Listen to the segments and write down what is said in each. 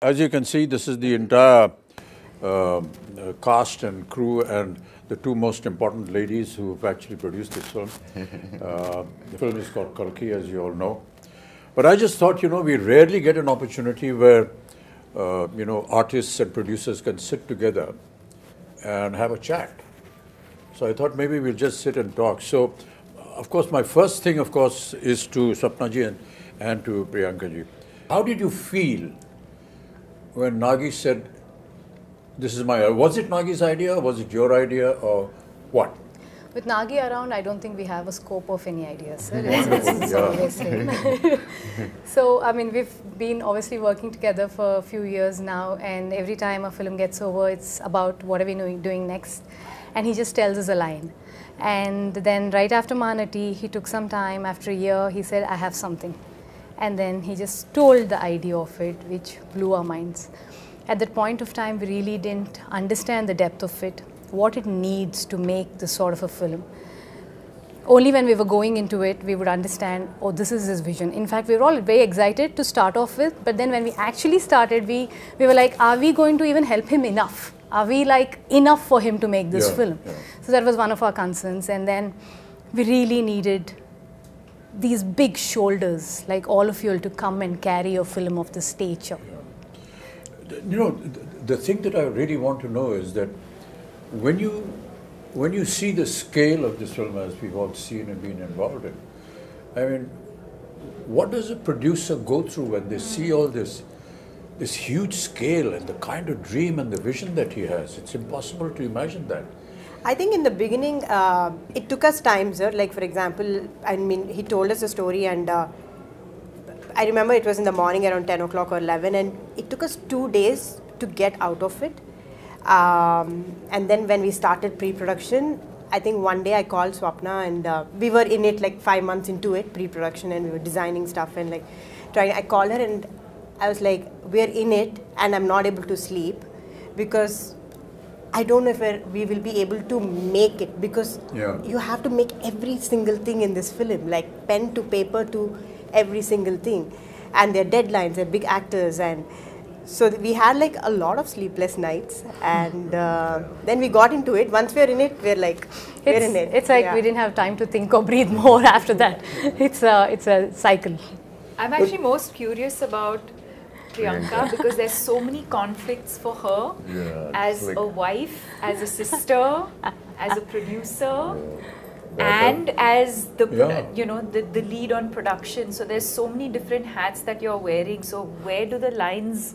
As you can see, this is the entire cast and crew and the two most important ladies who have actually produced this film. The film is called Kalki, as you all know. But I just thought, we rarely get an opportunity where, artists and producers can sit together and have a chat. So I thought maybe we'll just sit and talk. So, of course, my first thing, of course, is to Sapna ji and to Priyanka ji. How did you feel when Nagi said, this is my, was it Nagi's idea, was it your idea, or what? With Nagi around, I don't think we have a scope of any ideas, sir. It's always him. So, I mean, we've been obviously working together for a few years now, and every time a film gets over, it's about what are we doing next, and he just tells us a line. And then right after Mahanati, he took some time, after a year, he said, I have something. And then he just told the idea of it, which blew our minds. At that point of time, we really didn't understand the depth of it, what it needs to make this sort of a film. Only when we were going into it, we would understand, oh, this is his vision. In fact, we were all very excited to start off with, but then when we actually started, we were like, are we going to even help him enough? Are we like enough for him to make this film? Yeah. So that was one of our concerns. And then we really needed these big shoulders, like all of you, to come and carry a film of this stature. Yeah. The thing that I really want to know is that when you see the scale of this film, as we've all seen and been involved in, I mean, what does a producer go through when they see all this huge scale and the kind of dream and the vision that he has? It's impossible to imagine that. I think in the beginning, it took us time, sir. Like, for example, I mean, he told us a story, and I remember it was in the morning around 10 o'clock or 11, and it took us 2 days to get out of it. And then when we started pre-production, I think one day I called Swapna, and we were in it like 5 months into it, pre-production, and we were designing stuff and like trying. I called her and I was like, we're in it, and I'm not able to sleep because I don't know if we will be able to make it, because you have to make every single thing in this film, like pen to paper to every single thing. And their deadlines, they're big actors, and so we had like a lot of sleepless nights, and then we got into it. Once we're in it, we're like, we're in it. It's like we didn't have time to think or breathe more after that. It's a cycle. I'm actually most curious about Priyanka because there's so many conflicts for her as like a wife, as a sister, as a producer, and as the the lead on production. So there's so many different hats that you're wearing. So where do the lines?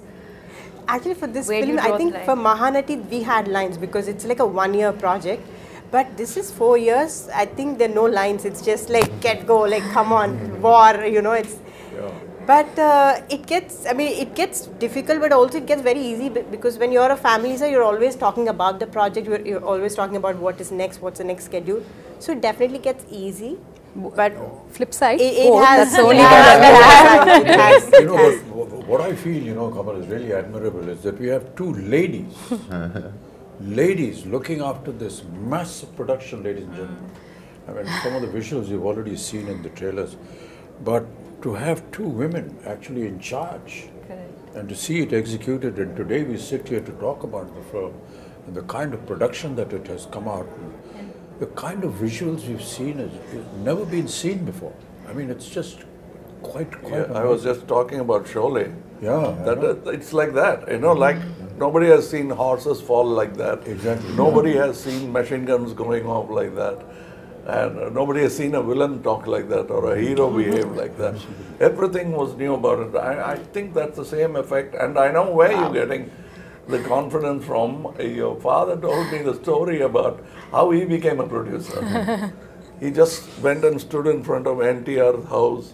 Actually, for this film, I think for Mahanati we had lines because it's like a 1-year project. But this is 4 years. I think there are no lines. It's just like get go, like come on, war. It's. But it gets difficult, but also it gets very easy because when you're a family, sir, you're always talking about the project. You're always talking about what is next, what's the next schedule. So it definitely gets easy. But flip side, it has. That's only what I feel, Kamal, is really admirable is that we have two ladies, ladies looking after this massive production, ladies and gentlemen. I mean, some of the visuals you've already seen in the trailers, but to have two women actually in charge and to see it executed, and today we sit here to talk about the film and the kind of production that it has come out, the kind of visuals we've seen has never been seen before. I mean, it's just quite I was just talking about Sholay. It's like that, like nobody has seen horses fall like that. Exactly. Nobody has seen machine guns going off like that. And nobody has seen a villain talk like that or a hero behave like that. Everything was new about it. I think that's the same effect. And I know where you're getting the confidence from. Your father told me the story about how he became a producer. He just went and stood in front of NTR's house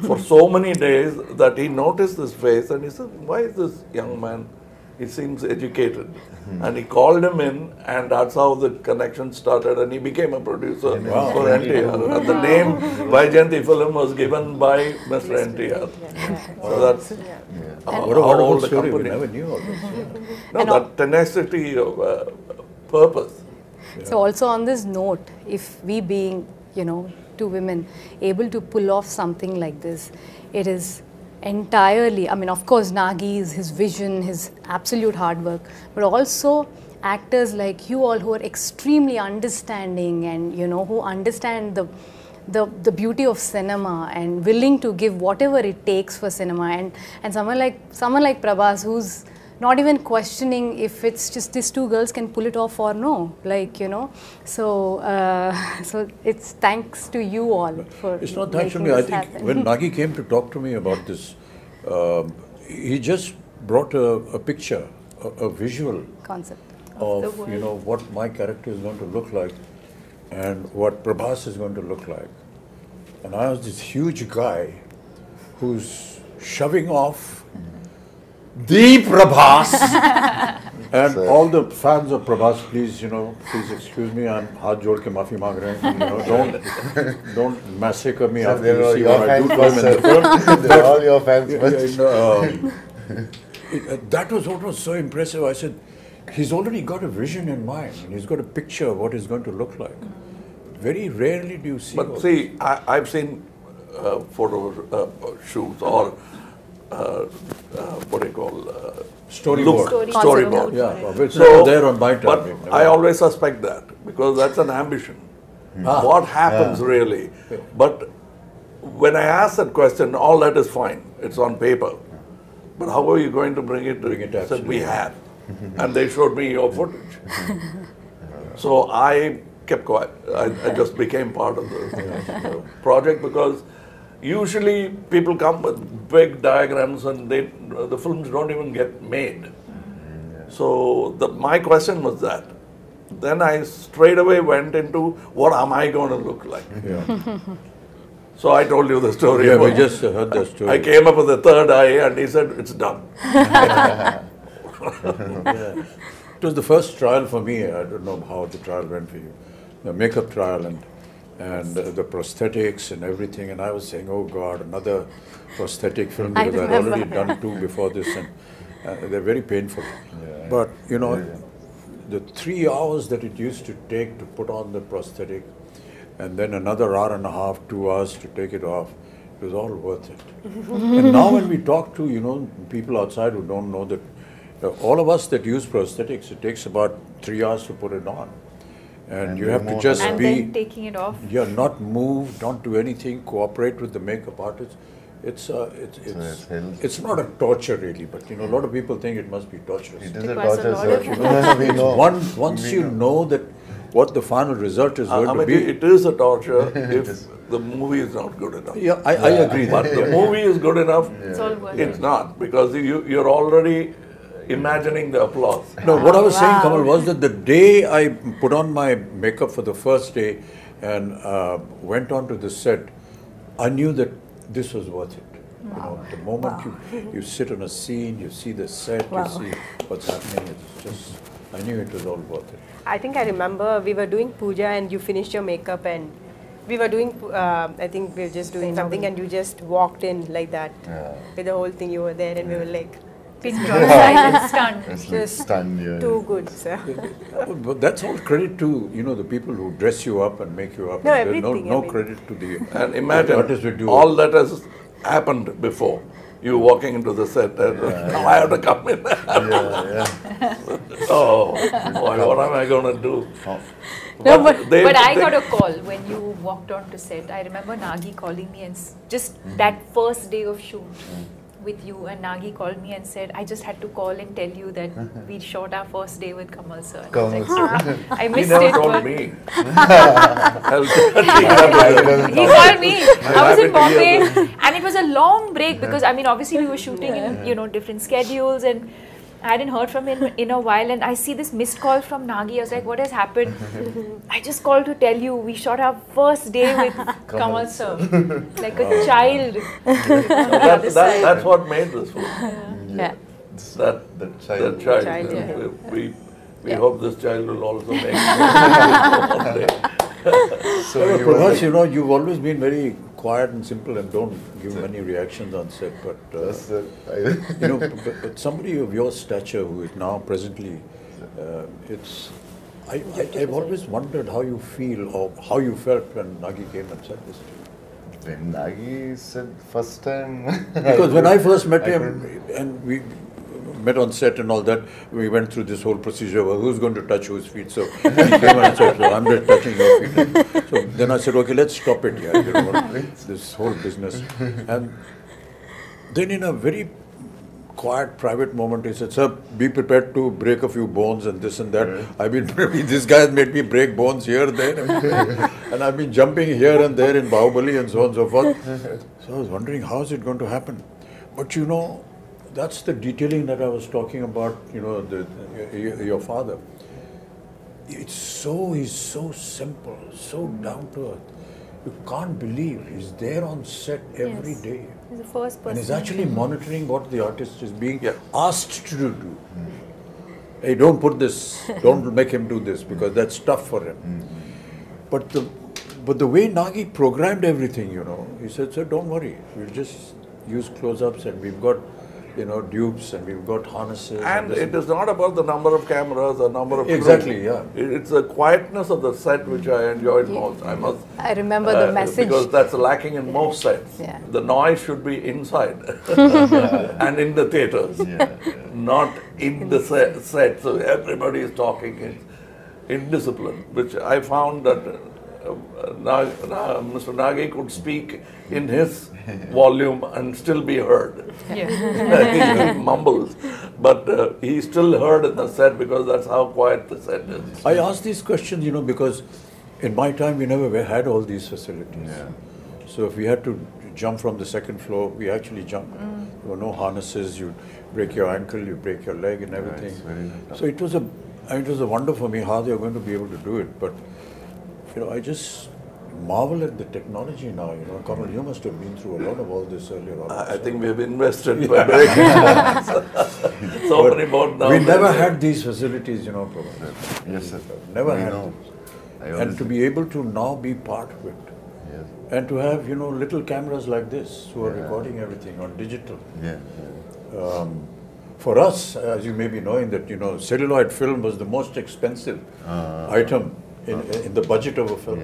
for so many days that he noticed this face and he said, why is this young man? He seems educated. And he called him in, and that's how the connection started, and he became a producer for NTR. And the name Vaijayanti film was given by Mr. NTR. So that's what a wonderful story. We never knew all this. No, that tenacity of purpose. So also on this note, if we being, two women able to pull off something like this. It is entirely, I mean, of course, Nagi's, his vision, his absolute hard work, but also actors like you all who are extremely understanding and, you know, who understand the beauty of cinema and willing to give whatever it takes for cinema, and someone like Prabhas, who's not even questioning if it's just these two girls can pull it off or no, like, you know. So so it's thanks to you all for it's not thanks to me. I think when Nagi came to talk to me about this, he just brought a picture, a visual concept of you know what my character is going to look like and what Prabhas is going to look like. And I was this huge guy who's shoving off the Prabhas. And all the fans of Prabhas, please, you know, please excuse me, I'm haath jod ke maafi maang rahe hain, you know, don't massacre me after you see what I do to him in the film. They're all your fans. That was what was so impressive. I said, he's already got a vision in mind, and he's got a picture of what it's going to look like. Very rarely do you see. But see, I've seen photo shoots or what do you call storyboard. Storyboard. Yeah, it's never there on my time. But I always suspect that because that's an ambition. What happens really? But when I ask that question, all that is fine. It's on paper. But how are you going to bring it? I said we have, and they showed me your footage. So I kept quiet. I just became part of the project because usually people come with big diagrams and the films don't even get made. So my question was that. Then I straight away went into what am I going to look like? So I told you the story. Yeah, we just heard the story. I came up with the third eye and he said, it's done. It was the first trial for me. I don't know how the trial went for you. The makeup trial and the prosthetics and everything. And I was saying, oh God, another prosthetic film because I'd already done two before this and they're very painful. But, you know, the 3 hours that it used to take to put on the prosthetic and then another hour and a half, 2 hours to take it off, it was all worth it. And now when we talk to, you know, people outside who don't know that, all of us that use prosthetics, it takes about 3 hours to put it on. And you have to just and be... then taking it off. Yeah, not move, don't do anything, cooperate with the makeup artist. It's not a torture really, but you know, a lot of people think it must be torturous. It is a torture, sir. You know, once you know that what the final result is going to be. It is a torture if the movie is not good enough. Yeah, I agree. But the movie is good enough, It's all worth it. it's not, because you're already imagining the applause. No, what I was saying, Kamal, was that the day I put on my makeup for the first day and went onto the set, I knew that this was worth it. You know, the moment you sit on a scene, you see the set, you see what's happening, it's just, I knew it was all worth it. I think I remember we were doing puja and you finished your makeup and we were doing, I think we were just doing something and you just walked in like that. With the whole thing you were there and we were like, Pin drop, silent, stunned. It's like just stunned, yeah. too good, sir. But that's all credit to, you know, the people who dress you up and make you up. No, There's everything, no I mean. credit to the And imagine artists who do all that has happened before. You walking into the set and now I have to come in. Oh, boy, what am I going to do? No, But I got a call when you walked on to set. I remember Nagi calling me and just that first day of shoot with you, and Nagi called me and said, I just had to call and tell you that we shot our first day with Kamal sir. And I was like, I He missed never it. told but me. He called me. I was in Bombay and it was a long break because I mean obviously we were shooting in, you know, different schedules and I hadn't heard from him in a while and I see this missed call from Nagi. I was like, what has happened? I just called to tell you we shot our first day with Kamal sir. Like a child. That's what made this film. Yeah. That child. Child, yeah. We hope this child will also make it one day. So Prabhas, you know, you've always been very quiet and simple and don't give many reactions on set, but you know, but somebody of your stature who is now presently, it's I've always wondered how you feel or how you felt when Nagi came and said this to you. When Nagi said first time... Because when I first met him, and we met on set and all that, we went through this whole procedure of who's going to touch whose feet. So he came and said, so I'm just touching your feet. So then I said, okay, let's stop it here. You know, this whole business. And then in a very quiet, private moment, he said, sir, be prepared to break a few bones and this and that. I've been, this guy has made me break bones here, there, and I've been jumping here and there in Bahubali and so on and so forth. So I was wondering, how is it going to happen? But you know, that's the detailing that I was talking about, you know, your father. He's so simple, so down to earth. You can't believe he's there on set every day. He's the first person. And he's actually monitoring what the artist is being asked to do. Hey, don't put this, don't make him do this because that's tough for him. But the way Nagi programmed everything, you know, he said, sir, don't worry, we'll just use close-ups and we've got, you know, dupes and we've got harnesses. And it is not about the number of cameras or number of Exactly, crew. yeah. It's the quietness of the set which I enjoyed most. I must. I remember the message. Because that's lacking in most sets. Yeah. The noise should be inside and in the theaters, not in the set. So everybody is talking in discipline, which I found that Mr. Nagi could speak in his volume and still be heard. Yeah. He mumbles, but he's still heard in the set because that's how quiet the set is. I ask these questions, you know, because in my time we never had all these facilities. So if we had to jump from the second floor, we actually jumped. There were no harnesses, you break your ankle, you break your leg and everything. So it was a wonder for me how they were going to be able to do it. But you know, I just marvel at the technology now. You know, Kamal, you must have been through a lot of all this earlier on. I think we have invested by breaking so many bones now. We never had these facilities, you know, Prabhas. Yes, sir. Never I had know. them. And to be able to now be part of it. And to have, you know, little cameras like this who are recording everything on digital. For us, as you may be knowing, that, you know, celluloid film was the most expensive item in the budget of a film.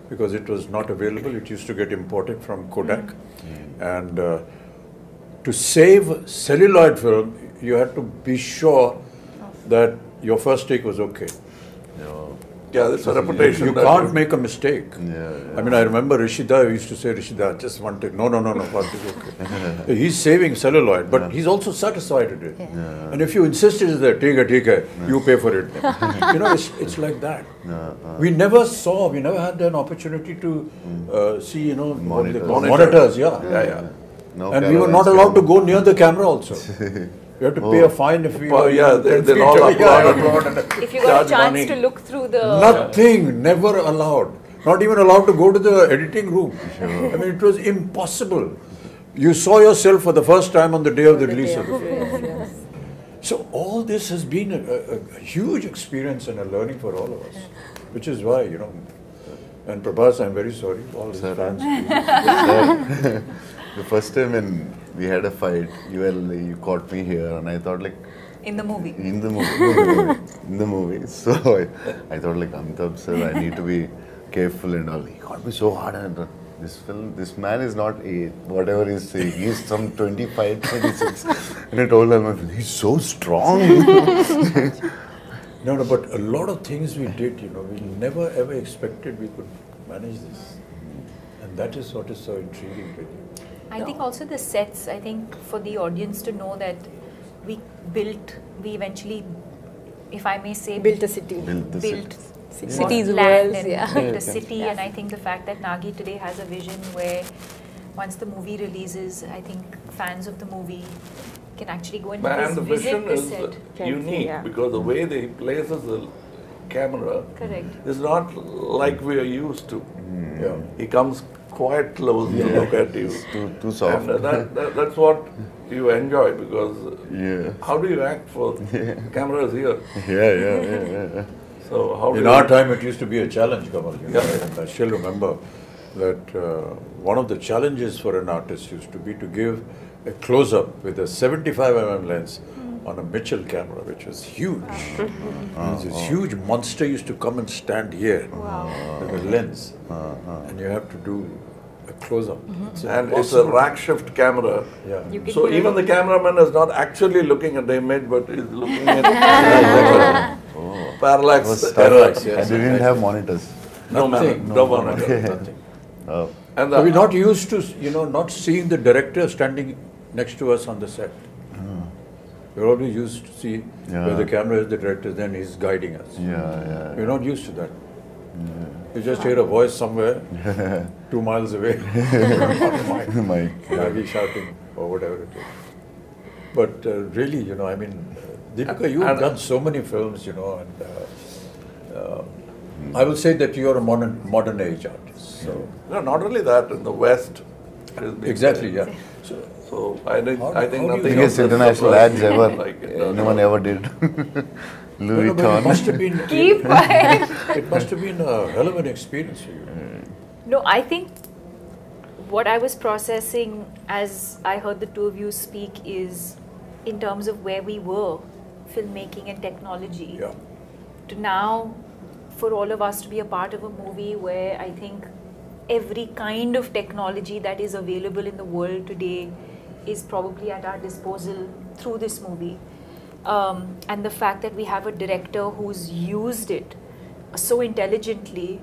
Because it was not available. It used to get imported from Kodak. And to save celluloid film, you had to be sure that your first take was okay. Yeah, that's a reputation. You can't make a mistake. I mean, I remember Rishida used to say, Rishida, just one take. No, first is okay. He's saving celluloid, but he's also satisfied with it. And if you insist it is there, take it, you pay for it. You know, it's like that. We never had an opportunity to see, you know, monitors. No, and we were not allowed to go near the camera also. We have to pay a fine if we they'll all applaud. If you got a chance to look through the... Nothing, never allowed. Not even allowed to go to the editing room. I mean, it was impossible. You saw yourself for the first time on the day of the release of the film. So all this has been a huge experience and a learning for all of us. Which is why, you know, and Prabhas, I'm very sorry, all his fans. The first time when we had a fight, you caught me here, and I thought like... In the movie. In the movie. So I thought like, Amitabh sir, I need to be careful and all. He caught me so hard, and this man is not whatever he's saying. He's some 25, 26. And I told him, he's so strong. No, but a lot of things we did, you know, we never ever expected we could manage this. And that is what is so intriguing to you. I think also the sets, I think for the audience to know that we eventually, if I may say, Built a city. Built Cities, land worlds, and built a city. And I think the fact that Nagi today has a vision where once the movie releases, I think fans of the movie can actually go and And the visit vision the is set. unique because the way they places the camera is not like we are used to. He comes quite close to look at you. Too soft. And that's what you enjoy because how do you act for the camera is here? Yeah. So how in our time it used to be a challenge, Kamal. You know, and I still remember that one of the challenges for an artist used to be to give a close-up with a 75mm lens on a Mitchell camera, which was huge. This huge monster used to come and stand here with a lens, and you have to do a close-up. And it's a rack shift camera. Yeah. So even the cameraman is not actually looking at the image, but is looking at parallax. Parallax, yes. And they didn't have monitors. No monitor. Nothing. And So we're not used to, not seeing the director standing next to us on the set. We're always used to see where the camera is, the director, then he's guiding us. We're not used to that. You just hear a voice somewhere, 2 miles away, Nagi shouting or whatever it is. But really, Deepika, you have done so many films, and I will say that you are a modern age artist. So no, not only that, in the West. it has been exactly, there. yeah. So I think how do nothing you- Biggest else is international ads surprising ever. like it does. Anyone ever did. Louis No, but it must Vuitton. have been. Keep quiet. It must have been a hell of an experience for you. No, I think what I was processing as I heard the two of you speak is in terms of where we were, filmmaking and technology, Yeah. to now for all of us to be a part of a movie where I think every kind of technology that is available in the world today is probably at our disposal through this movie. And the fact that we have a director who's used it so intelligently,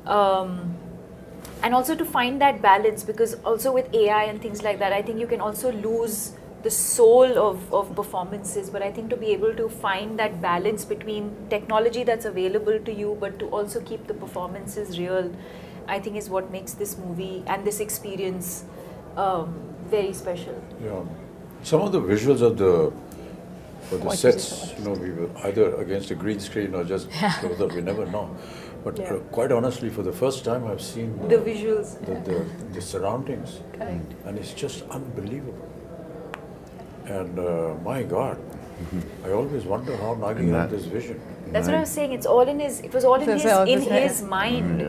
and also to find that balance, because also with AI and things like that, I think you can also lose the soul of performances, but I think to be able to find that balance between technology that's available to you but to also keep the performances real, I think is what makes this movie and this experience very special. Yeah. Some of the visuals of the sets, we were either against a green screen or just close up, we never know. But quite honestly, for the first time, I've seen The visuals. the surroundings, Correct. and it's just unbelievable. And my God, I always wonder how Nagi had this vision. That's what I was saying. It was all in his mind.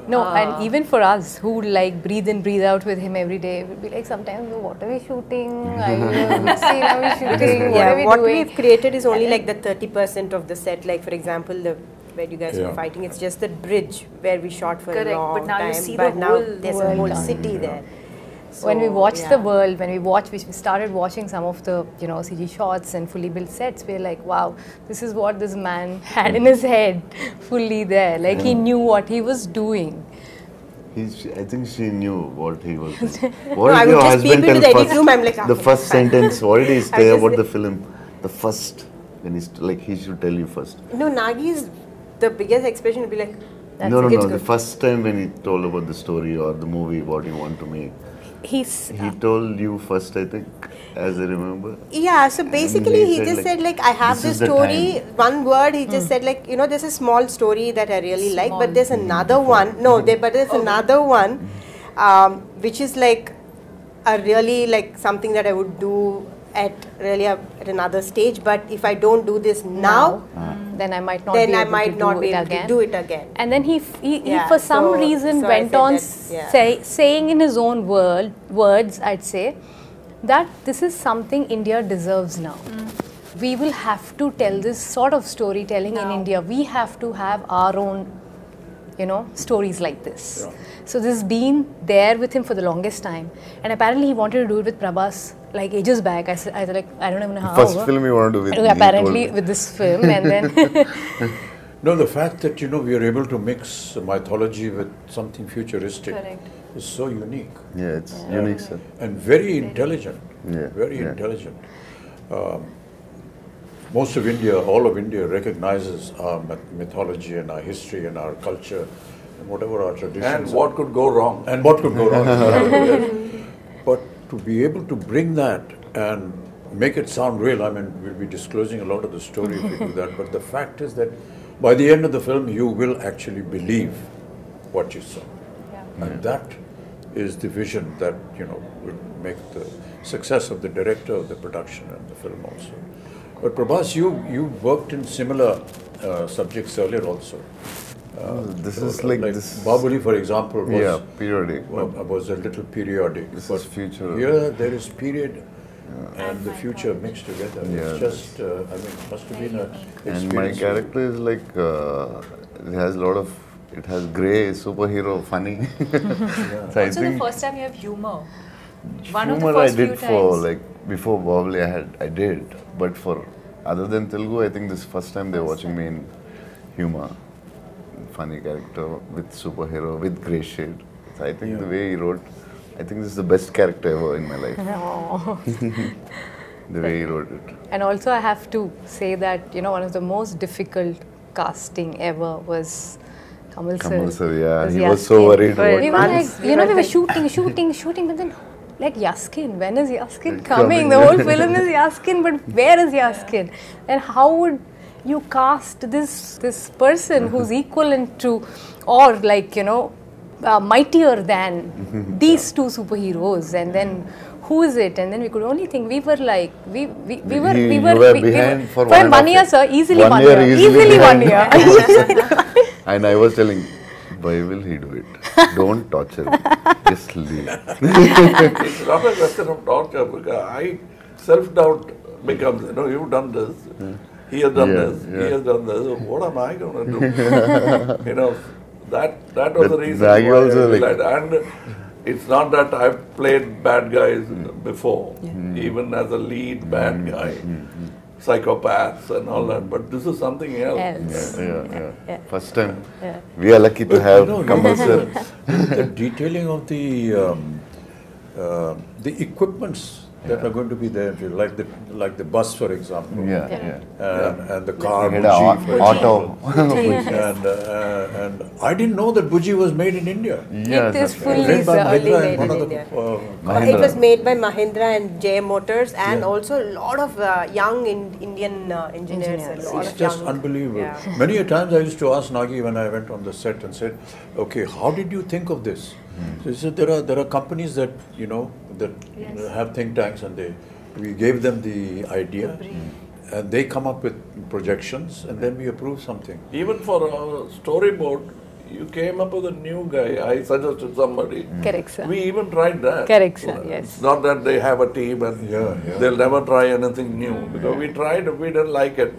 No, and even for us who like breathe in, breathe out with him every day, we'd be like sometimes, what are we shooting? Which scene are we shooting? What are we what doing? we've created is only like the 30% of the set. Like for example, where you guys were fighting, it's just the bridge where we shot for Correct, a long but now time. you see but the now whole there's a world whole done. city there. So, When we watched the world, we started watching some of the CG shots and fully built sets, we're like, wow, this is what this man had in his head, fully there. Like he knew what he was doing. I think she knew what he was doing. No, What I did would your just peep husband into tell the edit first? room, I'm like, The first sentence, what did he say just about like- the film? The first, when he's like, he should tell you first. No, Nagi's, the biggest expression would be like, No, it's the good. first time when he told about the story or the movie, what you want to make. He told you first, I think, as I remember. Yeah, so basically he just said like, I have this this is the story, time. one word, he just said like, there's a small story that I really like, but there's another Mm-hmm. one, but there's another one, which is like a really like something that I would do at another stage, but if I don't do this now, Then I might not then be I able might to not do be it able again. to do it again. And then he Yeah, for some so- reason so I went said on that, saying in his own words, I'd say, that this is something India deserves now. We will have to tell this sort of storytelling in India. We have to have our own, stories like this. Yeah. So this has been there with him for the longest time. And apparently he wanted to do it with Prabhas like ages back. I was like, I don't even know how. First film you want to do with Apparently with this film, and then No, the fact that we are able to mix mythology with something futuristic Correct. is so unique Yeah, it's unique, sir. and very intelligent. Yeah, Very yeah. intelligent. Most of India, all of India recognizes our mythology and our history and our culture and whatever our traditions. And what could go wrong? And what could go wrong. Yes. But to be able to bring that and make it sound real, we'll be disclosing a lot of the story if we do that, but the fact is that by the end of the film, you will actually believe what you saw. And that is the vision that, will make the success of the director, of the production and the film also. But Prabhas, you worked in similar subjects earlier also. This is like this. Bahubali, for example, was, periodic. was a little periodic. This but is future. Here there is period and the future mixed together. It's just, I mean, it must have been a experience. And my character is like, it has a lot of, it has grey, superhero, funny. So I Also, think the first time you have humor. One of the humor I first few did for times. like before Bahubali I did, but for other than Telugu I think this is first time they're watching me in humor, funny character with superhero with grey shade. So I think the way he wrote, I think this is the best character ever in my life. The way he wrote it. And also I have to say that, you know, one of the most difficult casting ever was Kamal sir. Kamal sir, yeah, Was he was so Yaskin. worried about We were like, this. you know, we were shooting, but then like Yaskin, when is Yaskin coming? The whole film is Yaskin, but where is Yaskin? And how would you cast this person who's equivalent to, or like, you know, mightier than these two superheroes? And then who is it? And then we could only think, we were like, we were behind for 1 year, sir, easily 1 year, easily 1 year. And I was telling, why will he do it? Don't torture him. Just leave. It's not a question of torture because I self-doubt becomes, you know, you've done this, he has done this, he has done this, what am I going to do? You know, that was the reason why I realized. And it's not that I've played bad guys before, even as a lead bad guy. Psychopaths and all that, but this is something else. Yeah. First time. We are lucky to have Kamal sir. The detailing of the equipments that are going to be there, like the bus, for example, and the car, Buji, for auto. and I didn't know that Buji was made in India. It is fully Made by only Mahindra made and one in of the, India. It was made by Mahindra and JM Motors, and also a lot of young Indian engineers. A lot It's of just young, unbelievable. yeah. Many a times I used to ask Nagi when I went on the set and said, okay, how did you think of this? So he said, there are companies that, you know, have think tanks, and we gave them the idea, and they come up with projections, and then we approve something. Even for our storyboard, you came up with a new guy. I suggested somebody. Correct, sir. We even tried that. Correct, sir, yes. It's not that they have a team and they'll never try anything new. Because we tried, we didn't like it.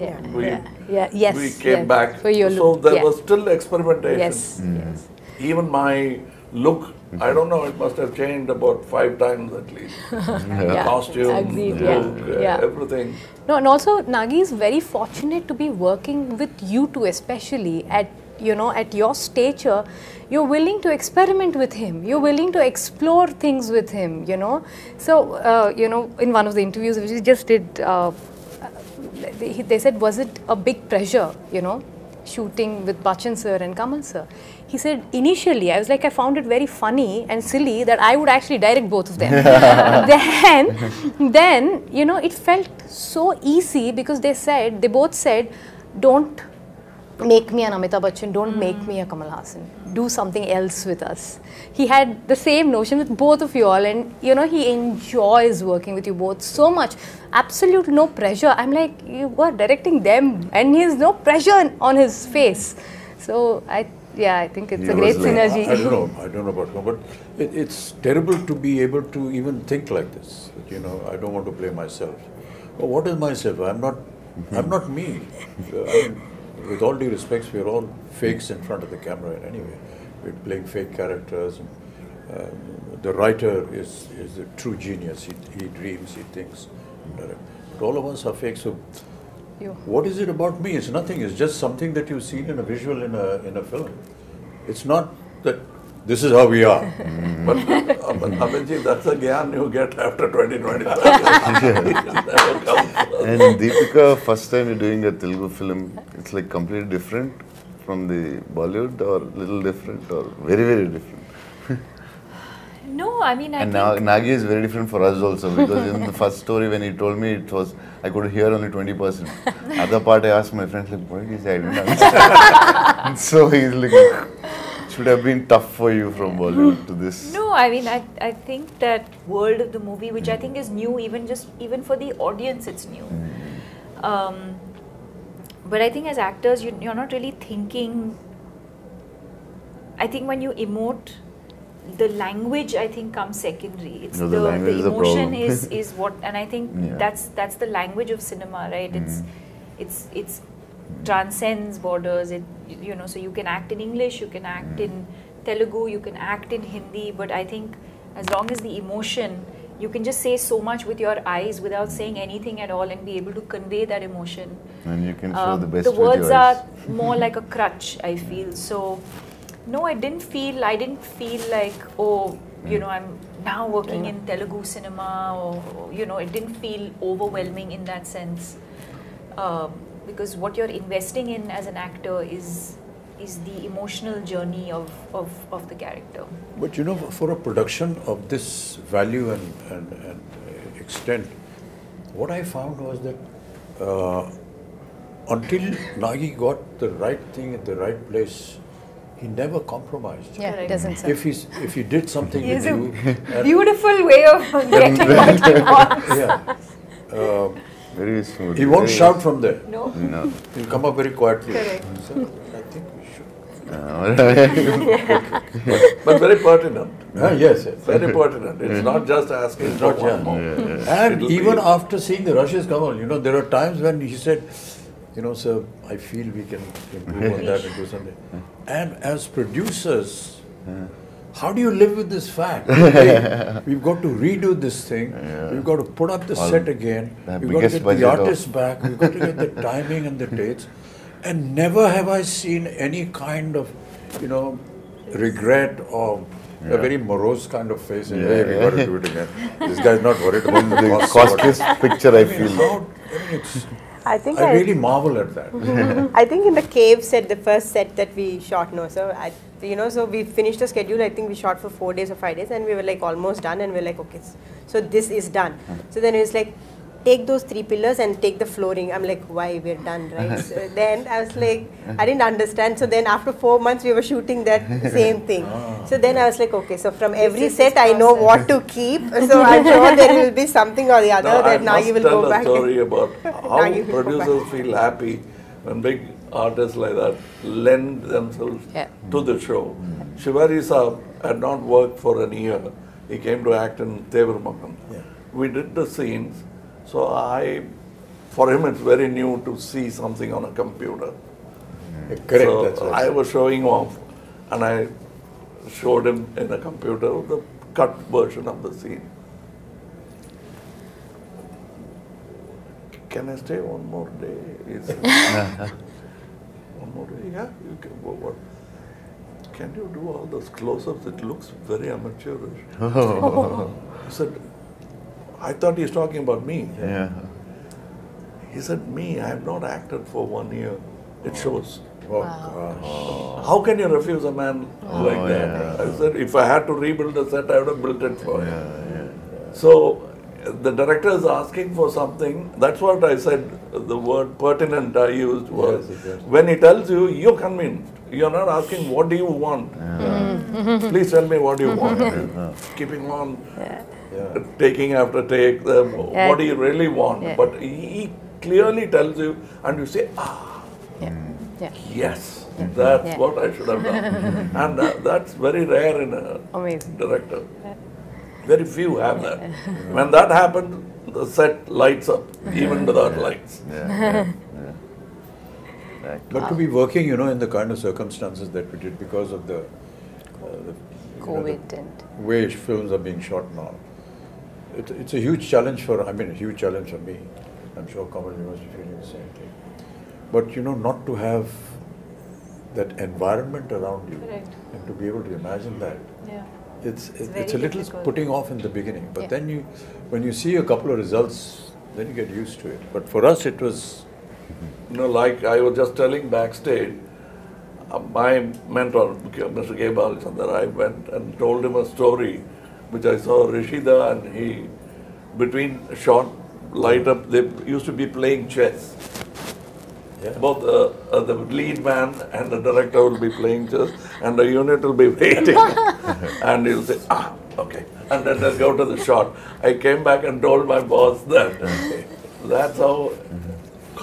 We came back. So there was still experimentation. Yes. Even my look, I don't know, it must have changed about 5 times at least. Costume, Agreed, look, everything. No, and also Nagi is very fortunate to be working with you two, especially at your stature. You're willing to experiment with him. You're willing to explore things with him. You know, so in one of the interviews which we just did, they said, was it a big pressure? You know, shooting with Bachchan sir and Kamal sir. He said, initially, I was like, I found it very funny and silly that I would actually direct both of them. then, you know, it felt so easy because they both said, don't make me an Amitabh Bachchan, don't make me a Kamal Haasan. Do something else with us. He had the same notion with both of you all, and you know, he enjoys working with you both so much. Absolute no pressure. I'm like, you are directing them, and he has no pressure on his face. So I think it's a great synergy. I don't know about him, but it's terrible to be able to even think like this. You know, I don't want to play myself. Well, what is myself? I'm not me. With all due respects, we're all fakes in front of the camera anyway. We're playing fake characters. And, the writer is a true genius. He dreams, he thinks. But all of us are fake. So, what is it about me? It's nothing. It's just something that you've seen in a visual in a film. It's not that this is how we are. But Abhijit, that's a gyan you get after 20-25 years. And Deepika, first time you're doing a Telugu film, it's like completely different from the Bollywood, or little different, or very, very different. No, I mean, I And think... Nagi is very different for us also, because in the first story when he told me, I could hear only 20%. Other part I asked my friends, like, what did he say? I didn't understand. So he's like, it should have been tough for you from Bollywood to this. No, I mean, I think that world of the movie, which I think is new, even for the audience, it's new. But I think as actors, you're not really thinking. I think when you emote, the language, I think, comes secondary. It's No, the language is the a emotion problem. is what, and I think that's the language of cinema, right? It's transcends borders. It, you know, so you can act in English, you can act in Telugu, you can act in Hindi, but I think as long as the emotion, you can just say so much with your eyes without saying anything at all and be able to convey that emotion. And you can show the best The with your words eyes. are more like a crutch, I feel. So, no, I didn't feel like, oh, you know, I'm now working in Telugu cinema, or, you know, it didn't feel overwhelming in that sense. Because what you're investing in as an actor is the emotional journey of the character. But you know, for a production of this value and extent, what I found was that until Nagi got the right thing at the right place, he never compromised. Yeah, Correct. it doesn't say. If he did something He with has a you, and- beautiful way of getting what he wants. yeah, Very smooth. he won't very- shout from there. No? No. He'll come up very quietly. Correct. So I think we should. But very pertinent. Yes, yes. Very pertinent. It's not just asking It's for not, one yeah. more. And It'll even be- after seeing the rushes, Kamal, you know, there are times when he said, you know, sir, I feel we can improve on that and do something. And as producers, how do you live with this fact? Hey, we've got to redo this thing. We've got to put up the set again. the We've got to biggest get the budget of- artists back. We've got to get the timing and the dates. And never have I seen any kind of, you know, regret or a very morose kind of face. And, hey, we got to do it again. This guy's not worried about the The cost. costliest picture I feel. I think I really marvel at that. I think in the cave set, the first set that we shot, no, so so we finished the schedule. I think we shot for 4 days or 5 days, and we were like almost done, and we are like, okay, so this is done. So then it was like, take those 3 pillars and take the flooring. I'm like, why, we're done, right? So then I was like, I didn't understand. So then after 4 months, we were shooting that same thing. So then I was like, okay, so from every is set, this I know what to keep. So I'm sure there will be something or the other Now, I that now must you will tell go a back. story about how Nagi will go back. producers feel happy when big artists like that lend themselves to the show. Shivari Saab had not worked for a year. He came to act in Tevramakan. We did the scenes. So for him it's very new to see something on a computer. Correct, So that's right. I was showing off and I showed him in a computer the cut version of the scene. Can I stay one more day? He said, one more day? Yeah, you can. What? Can you do all those close-ups? It looks very amateurish. I said, I thought he's talking about me. Yeah. He said, me, I have not acted for 1 year. It shows. Oh, gosh. How can you refuse a man like that? yeah. I said, if I had to rebuild the set, I would have built it for him. So the director is asking for something. That's what I said. The word pertinent I used was Yes, exactly. when he tells you, you're convinced. You're not asking what do you want. Please tell me what you want. Keeping on, taking after take. What do you really want? But he clearly tells you, and you say, yes, that's what I should have done. And that's very rare in a Amazing. director. Very few have that. When that happens, the set lights up, even without lights. But to be working, you know, in the kind of circumstances that we did because of the COVID and way films are being shot now, it's a huge challenge a huge challenge for me. I'm sure Kamal, you must be feeling the same thing. But, you know, not to have that environment around you and to be able to imagine that. It's very a little difficult. putting off in the beginning, but then when you see a couple of results, then you get used to it. But for us, it was. You know, like I was just telling backstage, my mentor, Mr. K. Balachandar, I went and told him a story which I saw Rishida and he, between shot, light up, they used to be playing chess. Both the lead man and the director will be playing chess and the unit will be waiting. And he'll say, okay. And then they'll go to the shot. I came back and told my boss that that's how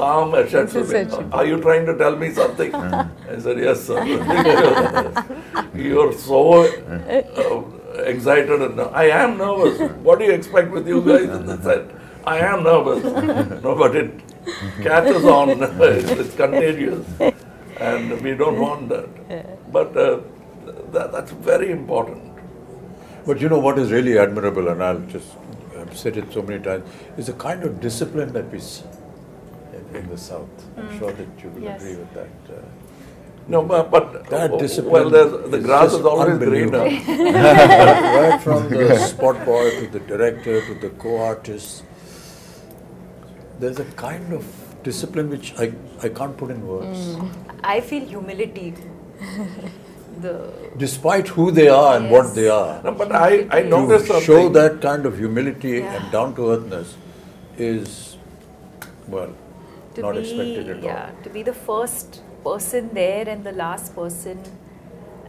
calm assurance to me. Are you trying to tell me something? I said, yes, sir. You're so excited. And I am nervous. What do you expect with you guys in the set? I am nervous. No, but it catches on. It's contagious. And we don't want that. But that's very important. But you know what is really admirable, and I've said it so many times, is the kind of discipline that we see in the South. I'm sure that you will agree with that. No, but that discipline. Well, the grass is always greener. Right from the spot boy to the director to the co-artist, there's a kind of discipline which I can't put in words. I feel humility. Despite who they are and what they are. No, but I noticed to something. show that kind of humility and down-to-earthness is, well, not expected at all. To be the first person there and the last person,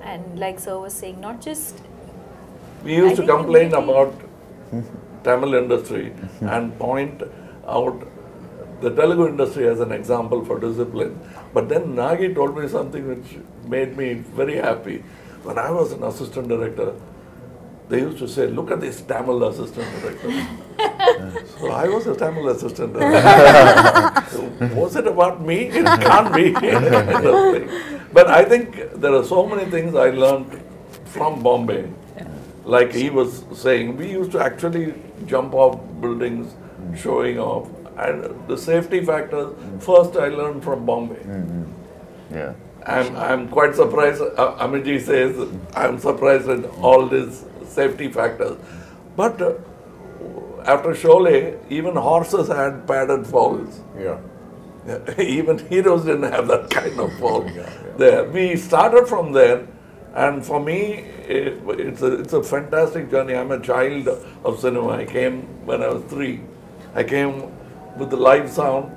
and like sir was saying, not just... We used to complain about Tamil industry and point out the Telugu industry as an example for discipline. But then Nagi told me something which made me very happy. When I was an assistant director, they used to say, look at this Tamil assistant director. So I was a Tamil assistant director. So was it about me? It can't be. But I think there are so many things I learned from Bombay. Like he was saying, we used to actually jump off buildings, showing off. And the safety factor, first I learned from Bombay. Yeah. I'm quite surprised. Amiji says, I'm surprised at all these safety factors. But after Sholay, even horses had padded falls. Yeah. Even heroes didn't have that kind of fall. There, we started from there, and for me, it's a fantastic journey. I'm a child of cinema. I came when I was 3. I came with the live sound,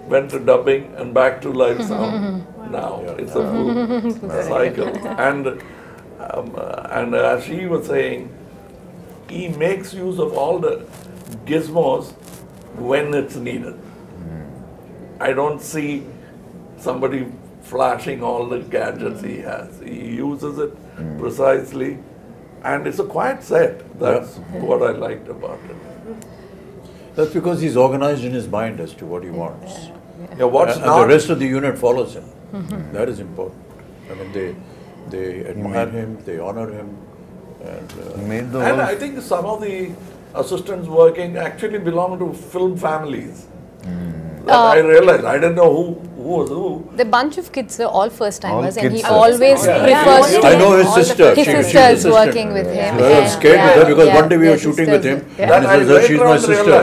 went to dubbing, and back to live sound. Now it's a full cycle. And as she was saying, he makes use of all the gizmos when it's needed. I don't see somebody flashing all the gadgets he has. He uses it precisely, and it's a quiet set. That's what I liked about it. That's because he's organized in his mind as to what he wants. Yeah, what's and not, the rest of the unit follows him. That is important. I mean, they admire him, they honor him. And I think some of the assistants working actually belong to film families. I realized, I didn't know who was who. The bunch of kids are all first timers, All and he kids. always prefers I know his sister. His She's sister is assistant. working with him. I was scared with her because one day we were shooting with him, and he says, she's my sister.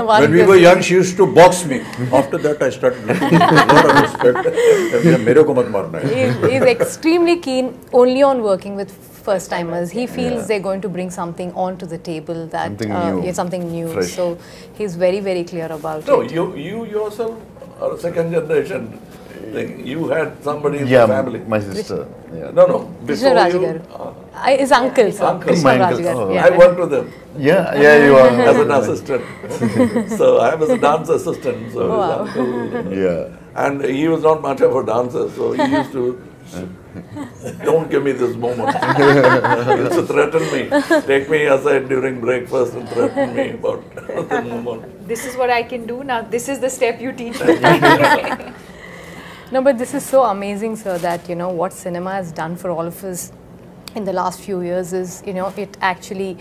When we were young, she used to box me. After that, I started looking with a lot of respect. Mere ko mat marna hai. He's extremely keen only on working with first timers. He feels they're going to bring something onto the table that something new. Fresh. So he's very, very clear about No, it. you yourself are a second generation thing. You had somebody in the family. My sister. Yeah. No, before Krishna you. Rajgar. His uncle, sir. Uncle. Krishna My uncle. Rajgar. Oh. Yeah. I worked with him Yeah, you are. as an assistant. So I was a dance assistant. So his uncle. Yeah. And he was not much of a dancer, so he used to. Don't give me this moment. He used to threaten me. Take me aside during breakfast and threaten me about the moment. This is what I can do now. This is the step you teach me. No, but this is so amazing, sir, that, what cinema has done for all of us in the last few years is, it actually,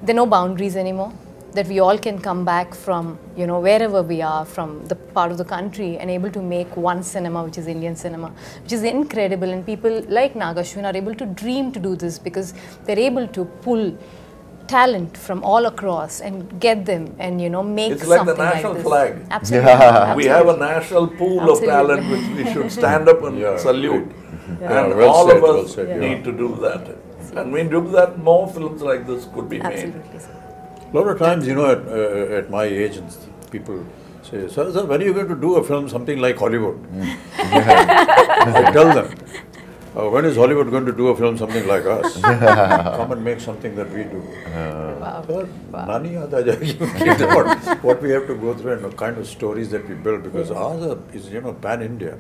there are no boundaries anymore. That we all can come back from, wherever we are, from the part of the country, and able to make one cinema, which is Indian cinema, which is incredible. And people like Nagashwin are able to dream to do this because they're able to pull talent from all across and get them and, make It's like something the national this. flag. Absolutely. Yeah. We have a national pool of talent which we should stand up and salute. And well all said, of well us said, need to do that. And when we do that, more films like this could be made. Absolutely, sir. A lot of times, at my age, and people say, sir, when are you going to do a film, something like Hollywood? I tell them, when is Hollywood going to do a film something like us? Come and make something that we do. Nani aata jayegi. What we have to go through and the kind of stories that we build, because ours is, you know, pan-India.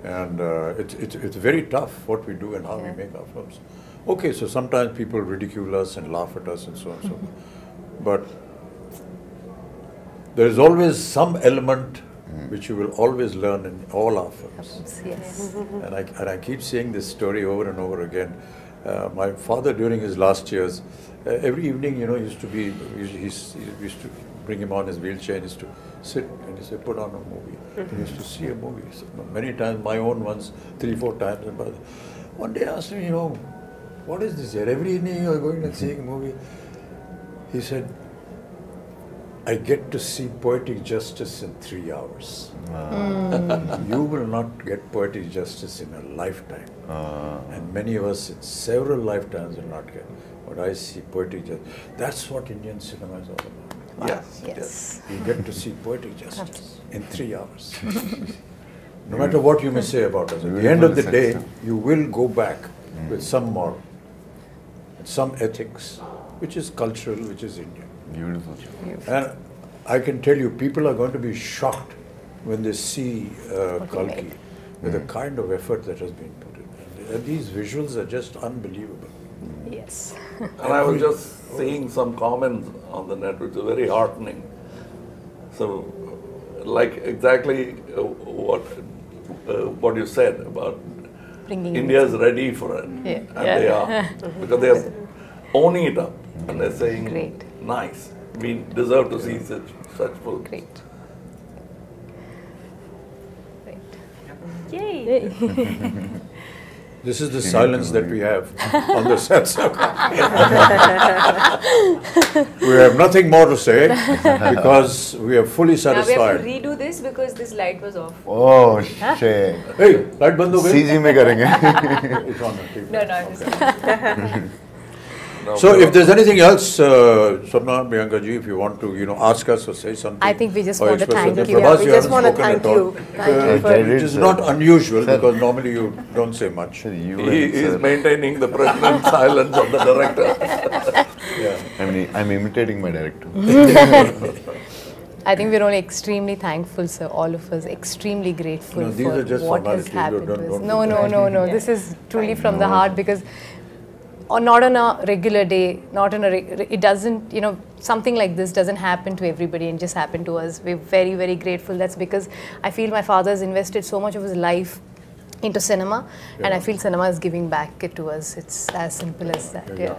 And it's very tough what we do and how we make our films. Okay, so sometimes people ridicule us and laugh at us and so on and so forth. But there is always some element which you will always learn in all our films. Yes. And I keep saying this story over and over again. My father, during his last years, every evening, you know, used to bring him on his wheelchair and used to sit and he said, put on a movie. He used to see a movie. So many times, my own ones, 3-4 times. And one day I asked him, you know, what is this here? Every evening you are going and seeing a movie. He said, I get to see poetic justice in 3 hours. You will not get poetic justice in a lifetime. And many of us in several lifetimes will not get. But I see poetic justice. That's what Indian cinema is all about. Wow. Yes. Yes. You get to see poetic justice in 3 hours. No matter what you may say about us, at the end of the day, you will go back with some moral, some ethics, which is cultural, which is Indian. Beautiful. And I can tell you, people are going to be shocked when they see Kalki with the kind of effort that has been put in. And these visuals are just unbelievable. Yes. And I was just seeing some comments on the net which are very heartening. So, like exactly what you said about Bringing India's ready for it. Yeah. And they are. Because they are owning it up. And they're saying, Great. nice. We deserve to see such films. Great. Yay! This is the silence that we have on the set. We have nothing more to say because we are fully Now we have to satisfied. redo this because this light was off. Oh shit. Hey, light band ho gayi? CG में करेंगे. It's on the TV. No, I'm just So if there's anything else, Swapna, Priyanka ji, if you want to, you know, ask us or say something. I think we just or want to express thank something. you. Prabhas, We you just haven't want to spoken thank at all. you. Thank you for Which is not unusual because normally you don't say much. He is maintaining the pregnant silence of the director. I'm imitating my director. I think we're all extremely thankful, sir. All of us extremely grateful No, these for are just what has formalities. happened. Don't No, do that. no. This is truly from the heart because, or not on a regular day, not on a. It doesn't, you know, something like this doesn't happen to everybody and just happen to us. We're very, very grateful. That's because I feel my father has invested so much of his life into cinema, and I feel cinema is giving back it to us. It's as simple as that. Yeah.